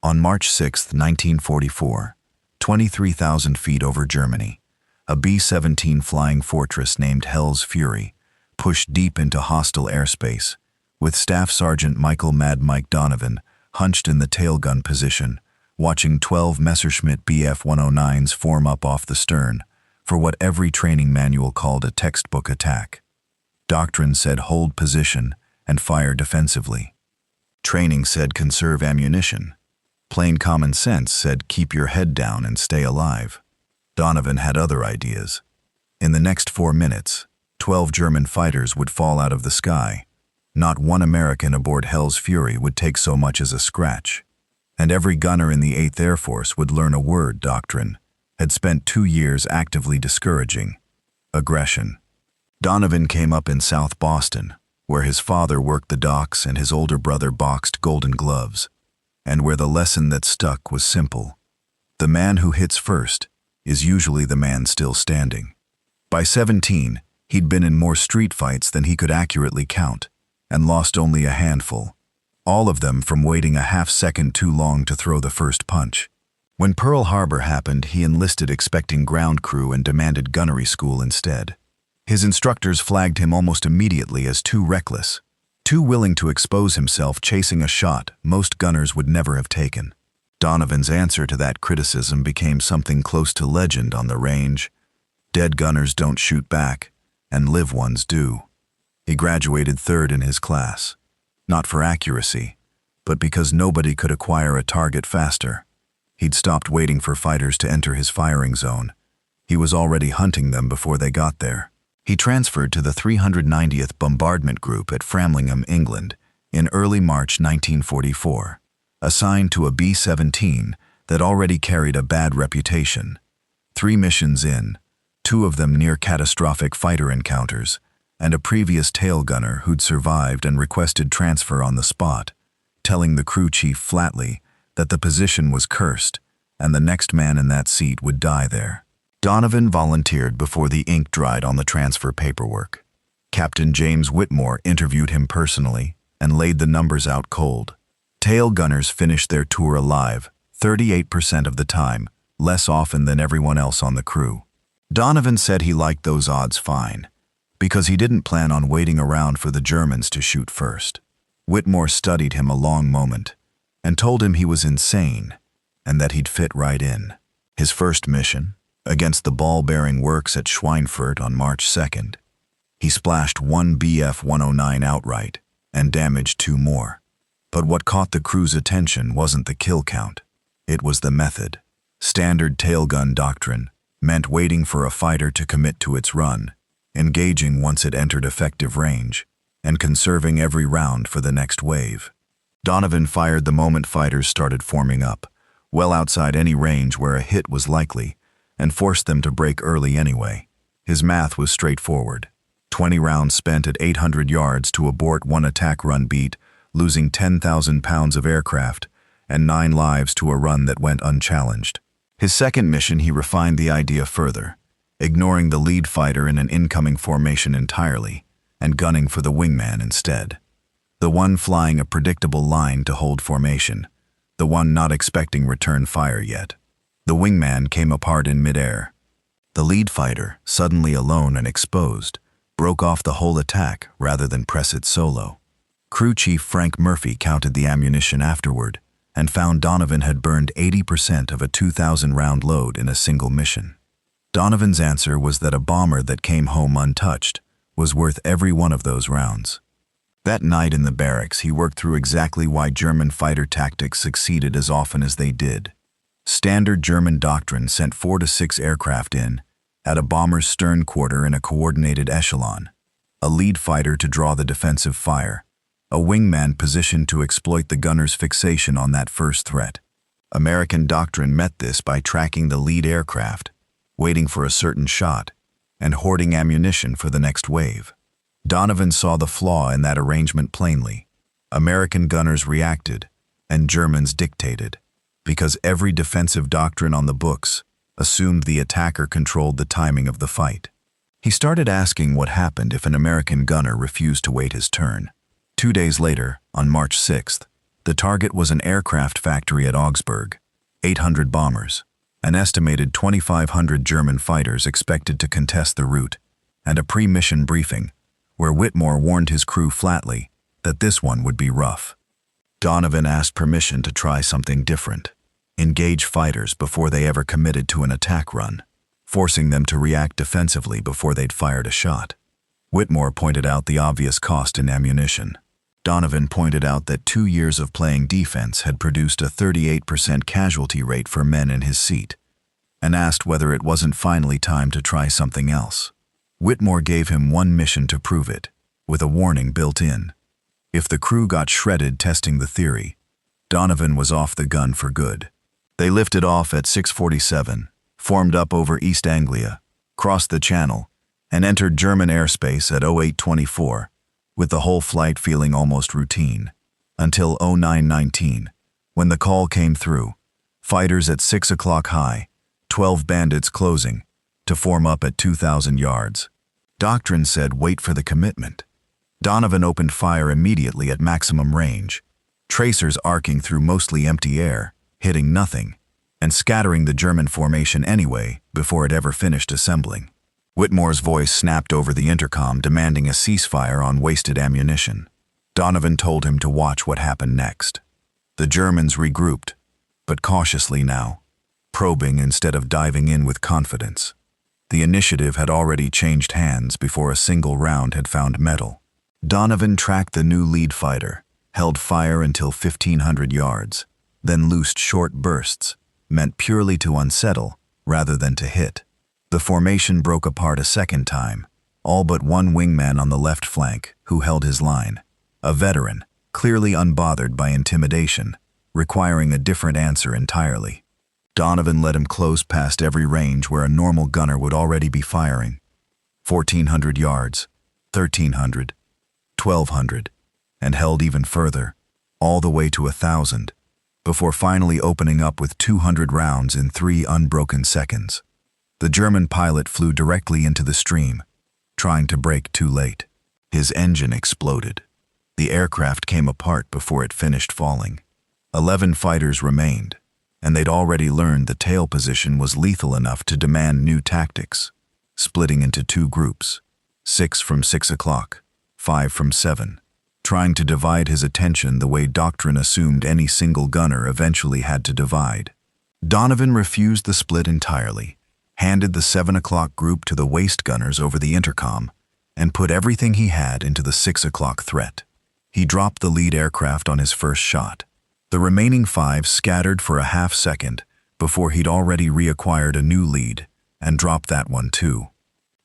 On March 6, 1944, 23,000 feet over Germany, a B-17 flying fortress named Hell's Fury pushed deep into hostile airspace, with Staff Sergeant Michael "Mad Mike" Donovan hunched in the tailgun position, watching 12 Messerschmitt Bf-109s form up off the stern for what every training manual called a textbook attack. Doctrine said hold position and fire defensively. Training said conserve ammunition. Plain common sense said keep your head down and stay alive. Donovan had other ideas. In the next 4 minutes, 12 German fighters would fall out of the sky. Not one American aboard Hell's Fury would take so much as a scratch. And every gunner in the 8th Air Force would learn a word Doctrine had spent 2 years actively discouraging: aggression. Donovan came up in South Boston, where his father worked the docks and his older brother boxed Golden Gloves, and where the lesson that stuck was simple: the man who hits first is usually the man still standing. By 17, he'd been in more street fights than he could accurately count, and lost only a handful, all of them from waiting a half-second too long to throw the first punch. When Pearl Harbor happened, he enlisted expecting ground crew and demanded gunnery school instead. His instructors flagged him almost immediately as too reckless, too willing to expose himself chasing a shot most gunners would never have taken. Donovan's answer to that criticism became something close to legend on the range: dead gunners don't shoot back, and live ones do. He graduated 3rd in his class, not for accuracy, but because nobody could acquire a target faster. He'd stopped waiting for fighters to enter his firing zone. He was already hunting them before they got there. He transferred to the 390th Bombardment Group at Framlingham, England, in early March 1944, assigned to a B-17 that already carried a bad reputation. 3 missions in, 2 of them near catastrophic fighter encounters, and a previous tail gunner who'd survived and requested transfer on the spot, telling the crew chief flatly that the position was cursed and the next man in that seat would die there. Donovan volunteered before the ink dried on the transfer paperwork. Captain James Whitmore interviewed him personally and laid the numbers out cold. Tail gunners finished their tour alive 38% of the time, less often than everyone else on the crew. Donovan said he liked those odds fine, because he didn't plan on waiting around for the Germans to shoot first. Whitmore studied him a long moment and told him he was insane and that he'd fit right in. His first mission, against the ball-bearing works at Schweinfurt on March 2nd, he splashed 1 Bf-109 outright and damaged 2 more. But what caught the crew's attention wasn't the kill count. It was the method. Standard tailgun doctrine meant waiting for a fighter to commit to its run, engaging once it entered effective range, and conserving every round for the next wave. Donovan fired the moment fighters started forming up, well outside any range where a hit was likely, and forced them to break early anyway. His math was straightforward: 20 rounds spent at 800 yards to abort 1 attack run beat, losing 10,000 pounds of aircraft, and 9 lives to a run that went unchallenged. His second mission, he refined the idea further, ignoring the lead fighter in an incoming formation entirely, and gunning for the wingman instead. The one flying a predictable line to hold formation, the one not expecting return fire yet. The wingman came apart in midair. The lead fighter, suddenly alone and exposed, broke off the whole attack rather than press it solo. Crew Chief Frank Murphy counted the ammunition afterward and found Donovan had burned 80% of a 2,000-round load in a single mission. Donovan's answer was that a bomber that came home untouched was worth every one of those rounds. That night in the barracks, he worked through exactly why German fighter tactics succeeded as often as they did. Standard German doctrine sent 4 to 6 aircraft in, at a bomber's stern quarter in a coordinated echelon, a lead fighter to draw the defensive fire, a wingman positioned to exploit the gunner's fixation on that first threat. American doctrine met this by tracking the lead aircraft, waiting for a certain shot, and hoarding ammunition for the next wave. Donovan saw the flaw in that arrangement plainly. American gunners reacted, and Germans dictated, because every defensive doctrine on the books assumed the attacker controlled the timing of the fight. He started asking what happened if an American gunner refused to wait his turn. 2 days later, on March 6th, The target was an aircraft factory at Augsburg, 800 bombers, an estimated 2,500 German fighters expected to contest the route, and a pre-mission briefing, where Whitmore warned his crew flatly that this one would be rough. Donovan asked permission to try something different, engage fighters before they ever committed to an attack run, forcing them to react defensively before they'd fired a shot. Whitmore pointed out the obvious cost in ammunition. Donovan pointed out that 2 years of playing defense had produced a 38% casualty rate for men in his seat, and asked whether it wasn't finally time to try something else. Whitmore gave him one mission to prove it, with a warning built in. If the crew got shredded testing the theory, Donovan was off the gun for good. They lifted off at 6:47, formed up over East Anglia, crossed the Channel, and entered German airspace at 08:24, with the whole flight feeling almost routine, until 09:19, when the call came through. Fighters at 6 o'clock high, 12 bandits closing, to form up at 2,000 yards. Doctrine said wait for the commitment. Donovan opened fire immediately at maximum range, tracers arcing through mostly empty air, hitting nothing, and scattering the German formation anyway before it ever finished assembling. Whitmore's voice snapped over the intercom demanding a ceasefire on wasted ammunition. Donovan told him to watch what happened next. The Germans regrouped, but cautiously now, probing instead of diving in with confidence. The initiative had already changed hands before a single round had found metal. Donovan tracked the new lead fighter, held fire until 1,500 yards, then loosed short bursts, meant purely to unsettle rather than to hit. The formation broke apart a second time, all but one wingman on the left flank who held his line, a veteran, clearly unbothered by intimidation, requiring a different answer entirely. Donovan let him close past every range where a normal gunner would already be firing. 1,400 yards, 1,300, 1,200, and held even further, all the way to 1,000, before finally opening up with 200 rounds in 3 unbroken seconds. The German pilot flew directly into the stream, trying to brake too late. His engine exploded. The aircraft came apart before it finished falling. 11 fighters remained, and they'd already learned the tail position was lethal enough to demand new tactics, splitting into 2 groups, 6 from 6 o'clock, 5 from 7, trying to divide his attention the way Doctrine assumed any single gunner eventually had to divide. Donovan refused the split entirely, handed the 7 o'clock group to the waist gunners over the intercom, and put everything he had into the 6 o'clock threat. He dropped the lead aircraft on his first shot. The remaining 5 scattered for a half second before he'd already reacquired a new lead and dropped that one too.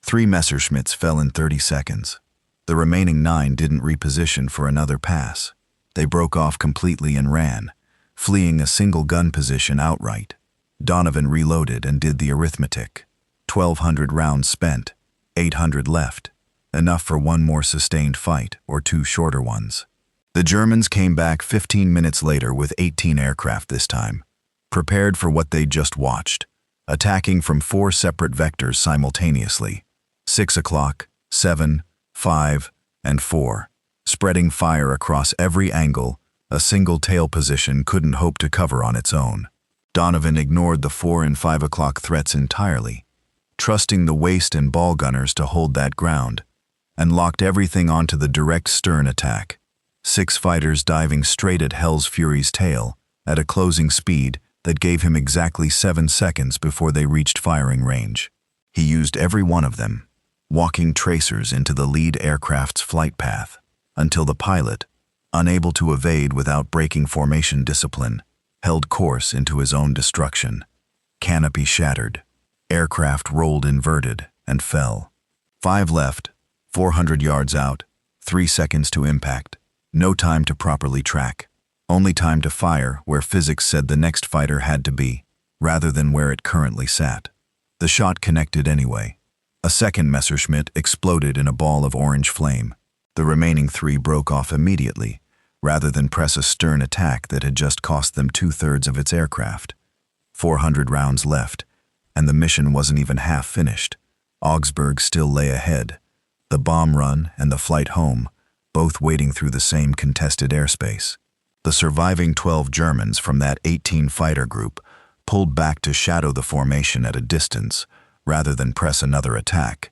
3 Messerschmitts fell in 30 seconds. The remaining 9 didn't reposition for another pass. They broke off completely and ran, fleeing a single gun position outright. Donovan reloaded and did the arithmetic. 1,200 rounds spent, 800 left, enough for one more sustained fight or 2 shorter ones. The Germans came back 15 minutes later with 18 aircraft this time, prepared for what they'd just watched, attacking from 4 separate vectors simultaneously, 6 o'clock, 7, 5, and 4, spreading fire across every angle a single tail position couldn't hope to cover on its own. Donovan ignored the 4 and 5 o'clock threats entirely, trusting the waist and ball gunners to hold that ground, and locked everything onto the direct stern attack. 6 fighters diving straight at Hell's Fury's tail at a closing speed that gave him exactly 7 seconds before they reached firing range. He used every one of them, walking tracers into the lead aircraft's flight path, until the pilot, unable to evade without breaking formation discipline, held course into his own destruction. Canopy shattered. Aircraft rolled inverted and fell. 5 left, 400 yards out, 3 seconds to impact. No time to properly track. Only time to fire where physics said the next fighter had to be, rather than where it currently sat. The shot connected anyway. A second Messerschmitt exploded in a ball of orange flame. The remaining 3 broke off immediately, rather than press a stern attack that had just cost them 2/3 of its aircraft. 400 rounds left, and the mission wasn't even half finished. Augsburg still lay ahead. The bomb run and the flight home, both waiting through the same contested airspace. The surviving 12 Germans from that 18-fighter group pulled back to shadow the formation at a distance rather than press another attack.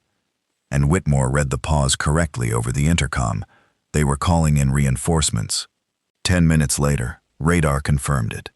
And Whitmore read the pause correctly over the intercom. They were calling in reinforcements. 10 minutes later, radar confirmed it.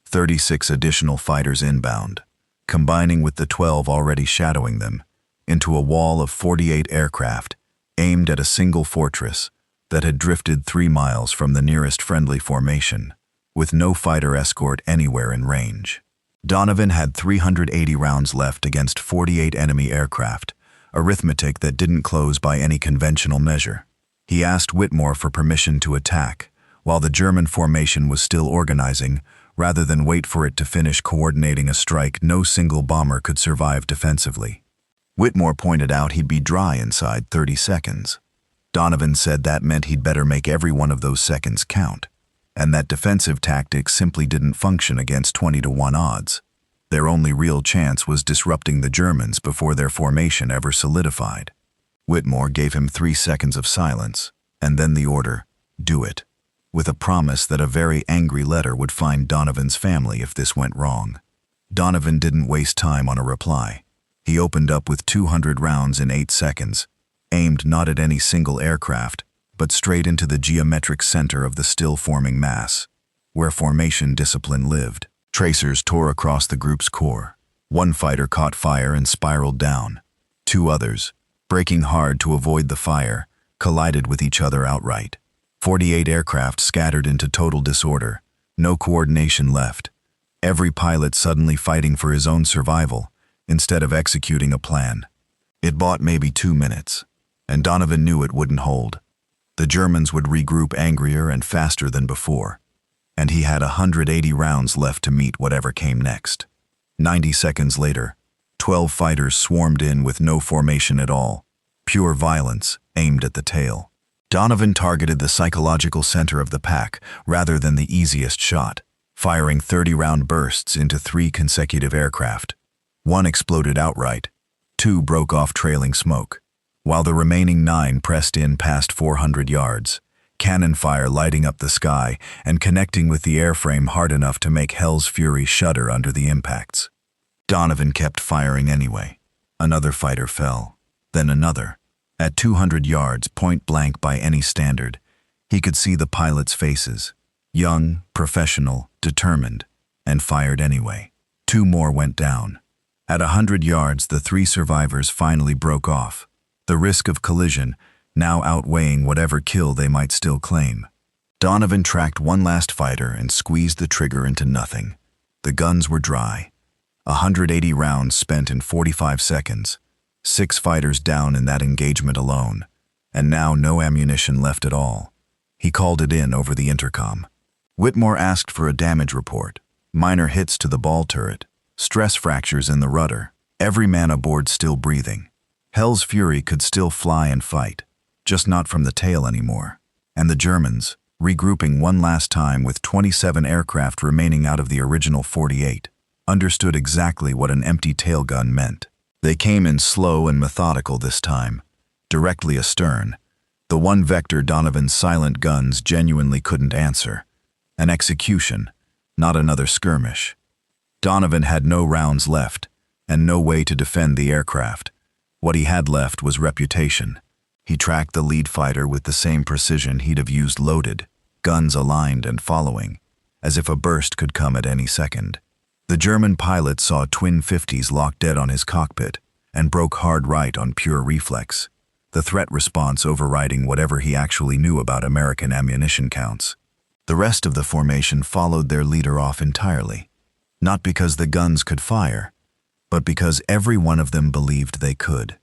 36 additional fighters inbound, combining with the 12 already shadowing them, into a wall of 48 aircraft aimed at a single fortress that had drifted 3 miles from the nearest friendly formation, with no fighter escort anywhere in range. Donovan had 380 rounds left against 48 enemy aircraft, arithmetic that didn't close by any conventional measure. He asked Whitmore for permission to attack, while the German formation was still organizing, rather than wait for it to finish coordinating a strike no single bomber could survive defensively. Whitmore pointed out he'd be dry inside 30 seconds. Donovan said that meant he'd better make every one of those seconds count, and that defensive tactics simply didn't function against 20-to-1 odds. Their only real chance was disrupting the Germans before their formation ever solidified. Whitmore gave him 3 seconds of silence, and then the order, "Do it," with a promise that a very angry letter would find Donovan's family if this went wrong. Donovan didn't waste time on a reply. He opened up with 200 rounds in 8 seconds, aimed not at any single aircraft, but straight into the geometric center of the still-forming mass, where formation discipline lived. Tracers tore across the group's core. 1 fighter caught fire and spiraled down. 2 others, braking hard to avoid the fire, collided with each other outright. 48 aircraft scattered into total disorder, no coordination left. Every pilot suddenly fighting for his own survival, instead of executing a plan. It bought maybe 2 minutes, and Donovan knew it wouldn't hold. The Germans would regroup angrier and faster than before, and he had 180 rounds left to meet whatever came next. 90 seconds later, 12 fighters swarmed in with no formation at all, pure violence aimed at the tail. Donovan targeted the psychological center of the pack rather than the easiest shot, firing 30-round bursts into 3 consecutive aircraft. 1 exploded outright, 2 broke off trailing smoke, while the remaining 9 pressed in past 400 yards, cannon fire lighting up the sky and connecting with the airframe hard enough to make Hell's Fury shudder under the impacts. Donovan kept firing anyway. Another fighter fell, then another. At 200 yards, point blank by any standard, he could see the pilots' faces, young, professional, determined, and fired anyway. 2 more went down. At 100 yards, the 3 survivors finally broke off, the risk of collision now outweighing whatever kill they might still claim. Donovan tracked 1 last fighter and squeezed the trigger into nothing. The guns were dry. 180 rounds spent in 45 seconds. 6 fighters down in that engagement alone, and now no ammunition left at all. He called it in over the intercom. Whitmore asked for a damage report. Minor hits to the ball turret, stress fractures in the rudder, every man aboard still breathing. Hell's Fury could still fly and fight, just not from the tail anymore. And the Germans, regrouping 1 last time with 27 aircraft remaining out of the original 48, understood exactly what an empty tail gun meant. They came in slow and methodical this time, directly astern, the one vector Donovan's silent guns genuinely couldn't answer. An execution, not another skirmish. Donovan had no rounds left, and no way to defend the aircraft. What he had left was reputation. He tracked the lead fighter with the same precision he'd have used loaded, guns aligned and following, as if a burst could come at any second. The German pilot saw twin 50s locked dead on his cockpit and broke hard right on pure reflex, the threat response overriding whatever he actually knew about American ammunition counts. The rest of the formation followed their leader off entirely, not because the guns could fire, but because every one of them believed they could.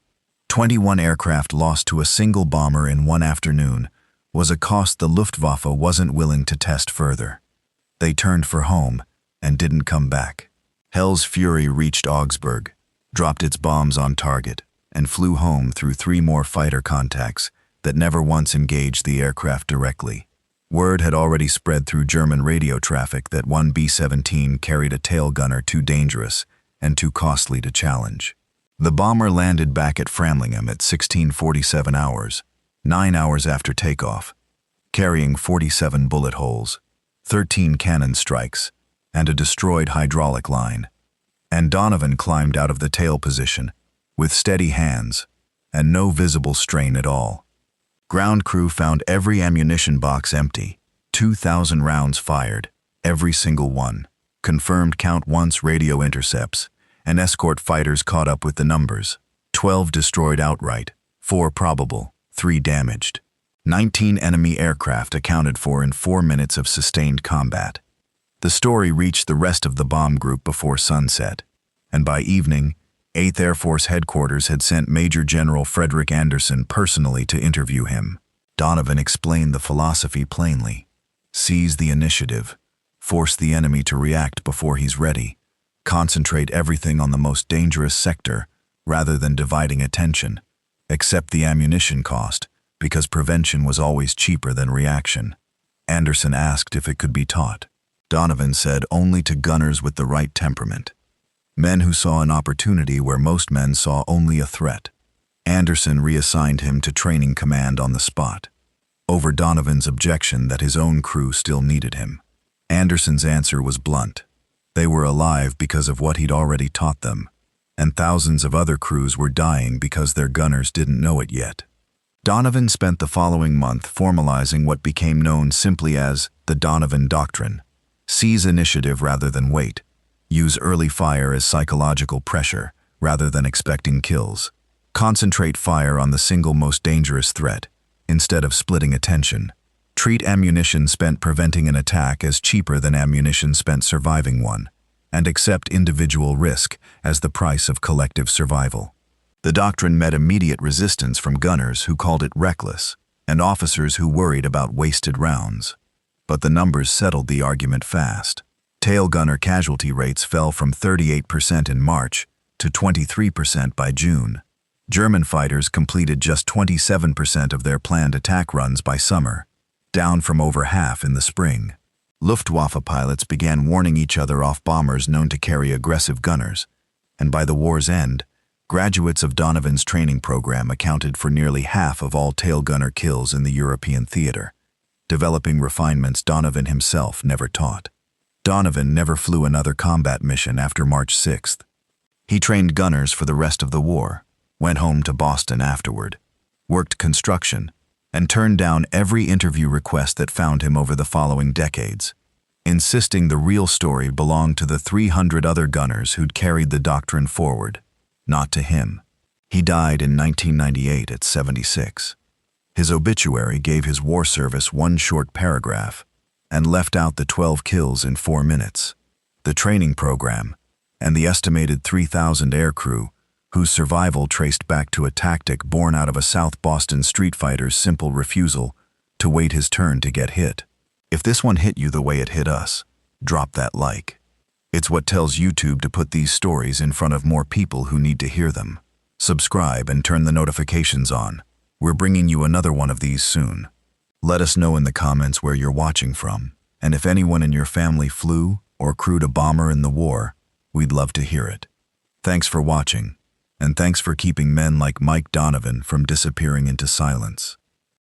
21 aircraft lost to a single bomber in 1 afternoon was a cost the Luftwaffe wasn't willing to test further. They turned for home and didn't come back. Hell's Fury reached Augsburg, dropped its bombs on target, and flew home through 3 more fighter contacts that never once engaged the aircraft directly. Word had already spread through German radio traffic that 1 B-17 carried a tail gunner too dangerous and too costly to challenge. The bomber landed back at Framlingham at 16:47 hours, 9 hours after takeoff, carrying 47 bullet holes, 13 cannon strikes, and a destroyed hydraulic line. And Donovan climbed out of the tail position, with steady hands, and no visible strain at all. Ground crew found every ammunition box empty, 2,000 rounds fired, every single one. Confirmed count once radio intercepts, and escort fighters caught up with the numbers. 12 destroyed outright, 4 probable, 3 damaged. 19 enemy aircraft accounted for in 4 minutes of sustained combat. The story reached the rest of the bomb group before sunset, and by evening, 8th Air Force Headquarters had sent Major General Frederick Anderson personally to interview him. Donovan explained the philosophy plainly. Seize the initiative. Force the enemy to react before he's ready. Concentrate everything on the most dangerous sector, rather than dividing attention. Accept the ammunition cost, because prevention was always cheaper than reaction. Anderson asked if it could be taught. Donovan said only to gunners with the right temperament. Men who saw an opportunity where most men saw only a threat. Anderson reassigned him to training command on the spot, over Donovan's objection that his own crew still needed him. Anderson's answer was blunt. They were alive because of what he'd already taught them, and thousands of other crews were dying because their gunners didn't know it yet. Donovan spent the following month formalizing what became known simply as the Donovan Doctrine. Seize initiative rather than wait. Use early fire as psychological pressure rather than expecting kills. Concentrate fire on the single most dangerous threat, instead of splitting attention. Treat ammunition spent preventing an attack as cheaper than ammunition spent surviving one, and accept individual risk as the price of collective survival. The doctrine met immediate resistance from gunners who called it reckless, and officers who worried about wasted rounds. But the numbers settled the argument fast. Tail gunner casualty rates fell from 38% in March to 23% by June. German fighters completed just 27% of their planned attack runs by summer, down from over half in the spring. Luftwaffe pilots began warning each other off bombers known to carry aggressive gunners, and by the war's end, graduates of Donovan's training program accounted for nearly half of all tail gunner kills in the European theater, developing refinements Donovan himself never taught. Donovan never flew another combat mission after March 6th. He trained gunners for the rest of the war, went home to Boston afterward, worked construction, and turned down every interview request that found him over the following decades, insisting the real story belonged to the 300 other gunners who'd carried the doctrine forward, not to him. He died in 1998 at 76. His obituary gave his war service one short paragraph and left out the 12 kills in 4 minutes, the training program, and the estimated 3,000 aircrew whose survival traced back to a tactic born out of a South Boston street fighter's simple refusal to wait his turn to get hit. If this one hit you the way it hit us, drop that like. It's what tells YouTube to put these stories in front of more people who need to hear them. Subscribe and turn the notifications on. We're bringing you another one of these soon. Let us know in the comments where you're watching from, and if anyone in your family flew or crewed a bomber in the war, we'd love to hear it. Thanks for watching, and thanks for keeping men like Mike Donovan from disappearing into silence.